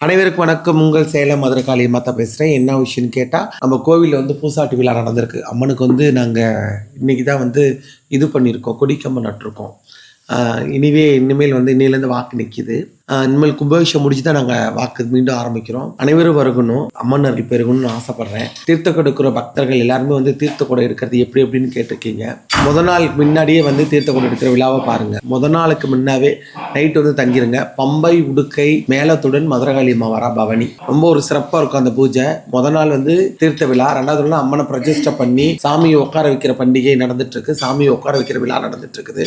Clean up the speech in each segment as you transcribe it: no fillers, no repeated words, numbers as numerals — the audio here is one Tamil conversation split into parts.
அனைவருக்கும் வணக்கம். உங்கள் சேலம் மதுரகாளி மாத்தா பேசுகிறேன். என்ன விஷயம்னு கேட்டால், நம்ம கோவிலில் வந்து பூசாட்டு விழா நடந்திருக்கு. அம்மனுக்கு வந்து நாங்கள் இன்றைக்கி தான் வந்து இது பண்ணியிருக்கோம், கொடிக்கம்பம் நட்டிருக்கோம். இனிமேல் வந்து இன்னையிலேருந்து வாக்கு நிற்கிது. இனிமேல் கும்பாபிஷேகம் முடிச்சு தான் நாங்கள் வாக்கு மீண்டும் ஆரம்பிக்கிறோம். அனைவரும் வருகணும், அம்மன் அருள் பெருகணும்னு ஆசைப்பட்றேன். தீர்த்த கொடுக்குற பக்தர்கள் எல்லாருமே வந்து தீர்த்த கொடை எடுக்கிறது எப்படி எப்படின்னு கேட்டிருக்கீங்க. முதல் நாள் முன்னாடியே வந்து தீர்த்த கொடை எடுக்கிற விழாவை பாருங்கள். முதல் நாளுக்கு முன்னாவே நைட்டு வந்து தங்கிருங்க. பம்பை உடுக்கை மேளத்துடன் மதுரகாளி அம்மா வரா பவனி. ரொம்ப ஒரு சிறப்பாக இருக்கும் அந்த பூஜை. முதல் நாள் வந்து தீர்த்த விழா, ரெண்டாவது நாள் அம்மனை பிரதிஷ்டை பண்ணி சாமியை உட்கார வைக்கிற பண்டிகை நடந்துட்டு இருக்கு. சாமியை உட்கார வைக்கிற விழா நடந்துட்டு இருக்குது.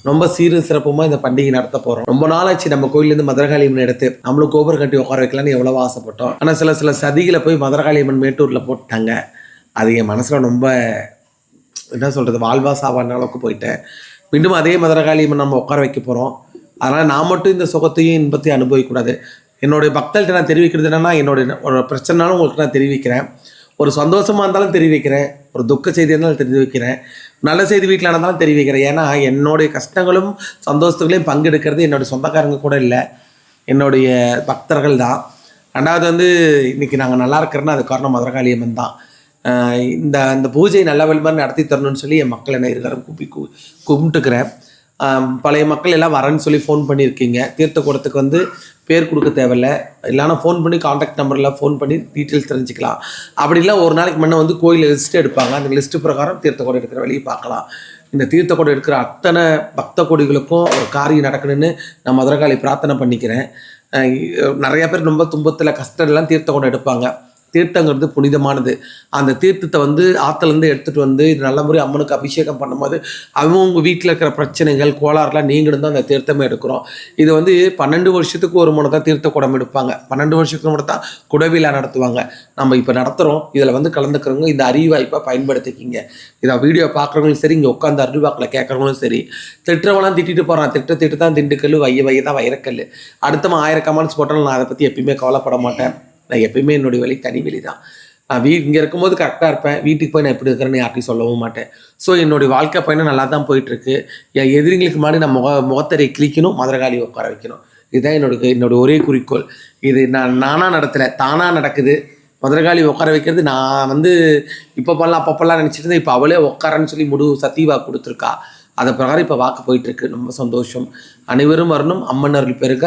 ரொம்ப சீரும் சிறப்புமா இந்த பண்டிகை நடத்த போறோம். ரொம்ப நாளாச்சு நம்ம கோயிலேருந்து மதுரகாளி அம்மன் எடுத்து நம்மளும் கோபுரம் கட்டி உட்கார வைக்கலாம்னு எவ்வளவு ஆசைப்பட்டோம். ஆனால் சில சதிகளை போய் மதுரகாளி அம்மன் மேட்டூர்ல போட்டாங்க. அது என் மனசுல ரொம்ப என்ன சொல்றது, வாழ்வா சாவான அளவுக்கு போயிட்டேன். மீண்டும் அதே மதுரகாளி அம்மன் நம்ம உட்கார வைக்க போறோம். அதனால நான் மட்டும் இந்த சுகத்தையும் இன்பத்தையும் அனுபவிக்கூடாது. என்னுடைய பக்தர்கள்ட்ட நான் தெரிவிக்கிறது என்னன்னா, என்னுடைய ஒரு பிரச்சனைனாலும் உங்களுக்கு நான் தெரிவிக்கிறேன். ஒரு சந்தோஷமாக இருந்தாலும் தெரிவிக்கிறேன், ஒரு துக்க செய்தி இருந்தாலும் தெரிவிக்கிறேன், நல்ல செய்தி வீட்டில் நடந்தாலும் தெரிவிக்கிறேன். ஏன்னா என்னுடைய கஷ்டங்களும் சந்தோஷத்துகளையும் பங்கெடுக்கிறது என்னுடைய சொந்தக்காரங்க கூட இல்லை, என்னுடைய பக்தர்கள் தான். ரெண்டாவது வந்து இன்றைக்கி நாங்கள் நல்லா இருக்கிறோன்னா அது காரணம் மதுரகாளி அம்மன் தான். இந்த பூஜை நல்ல வழிபாடு நடத்தி தரணும்னு சொல்லி என் மக்கள் என்ன இருக்காரும் கும்பிட்டுக்கிறேன். பழைய மக்கள் எல்லாம் வரேன்னு சொல்லி ஃபோன் பண்ணியிருக்கீங்க. தீர்த்த கூடத்துக்கு வந்து பேர் கொடுக்க தேவையில்ல, இல்லைனா ஃபோன் பண்ணி காண்டாக்ட் நம்பரில் ஃபோன் பண்ணி டீட்டெயில்ஸ் தெரிஞ்சுக்கலாம். அப்படி இல்லை ஒரு நாளைக்கு முன்னே வந்து கோயிலில் லிஸ்ட்டு எடுப்பாங்க. அந்த லிஸ்ட்டு பிரகாரம் தீர்த்த கூடை எடுக்கிற வழியை பார்க்கலாம். இந்த தீர்த்த கூடை எடுக்கிற அத்தனை பக்த கொடிகளுக்கும் ஒரு காரியம் நடக்கணும்னு நான் மதுரகாளி பிரார்த்தனை பண்ணிக்கிறேன். நிறையா பேர் ரொம்ப துன்பத்தில் கஷ்டம்லாம் தீர்த்த கூடை எடுப்பாங்க. தீர்த்தங்கிறது புனிதமானது. அந்த தீர்த்தத்தை வந்து ஆற்றுலேருந்து எடுத்துகிட்டு வந்து இது நல்ல முறை அம்மனுக்கு அபிஷேகம் பண்ணும்போது அவங்க வீட்டில் இருக்கிற பிரச்சனைகள் கோளாறுலாம் நீங்களும் தான் அந்த தீர்த்தமே எடுக்கிறோம். இது வந்து 12 வருஷத்துக்கு ஒரு முறை தான் தீர்த்த குடம் எடுப்பாங்க. 12 வருஷத்துக்கு முறை தான் குடவிழா நடத்துவாங்க. நம்ம இப்போ நடத்துகிறோம். இதில் வந்து கலந்துக்கிறவங்க இந்த அறிவாய்ப்பை பயன்படுத்திக்கிங்க. இதை வீடியோ பார்க்குறவங்களும் சரி, இங்கே உட்காந்து அறிவாக்கில் கேட்குறவங்களும் சரி. திட்டுறவங்களாம் திட்டிட்டு போகிறான், திட்டு தான் திண்டுக்கல், வைய தான் வைரக்கல். அடுத்தவன் 1000 கமெண்ட்ஸ் போட்டாலும் நான் அதை பற்றி எப்பயுமே கவலைப்பட மாட்டேன். நான் எப்பயுமே என்னுடைய வழி தனி வெளி தான். நான் இங்கே இருக்கும்போது கரெக்டாக இருப்பேன். வீட்டுக்கு போய் நான் எப்படி இருக்கிறேன்னு யார்ட்டையும் சொல்லவும் மாட்டேன். ஸோ என்னுடைய வாழ்க்கை பயணம் நல்லா தான் போயிட்டுருக்கு. என் எதிரிங்களுக்கு முன்னாடி நான் முகத்தரை கிளிக்கணும், மதுரகாளி உட்கார வைக்கணும். இதுதான் என்னோட ஒரே குறிக்கோள். இது நானாக நடத்தலை, தானாக நடக்குது. மதுரகாளி உட்கார வைக்கிறது நான் வந்து இப்போ பண்ணலாம் அப்பப்பெல்லாம் நினச்சிட்டு இருந்தேன். இப்போ அவளே உட்காரன்னு சொல்லி சத்தியவாக்கு கொடுத்துருக்கா. அதை பிரகாரம் இப்போ வாக்கு போயிட்டுருக்கு. ரொம்ப சந்தோஷம். அனைவரும் வரணும். அம்மன் அருள் பெருக.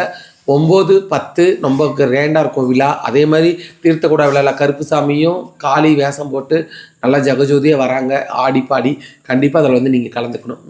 9, 10 ரொம்ப கிராண்டாக இருக்கும் விழா. அதே மாதிரி தீர்த்தக்கூட விழாவில் கருப்பு சாமியும் காளி வேஷம் போட்டு நல்லா ஜெகஜோதியாக வராங்க, ஆடி பாடி. கண்டிப்பாக அதில் வந்து நீங்கள் கலந்துக்கணும்.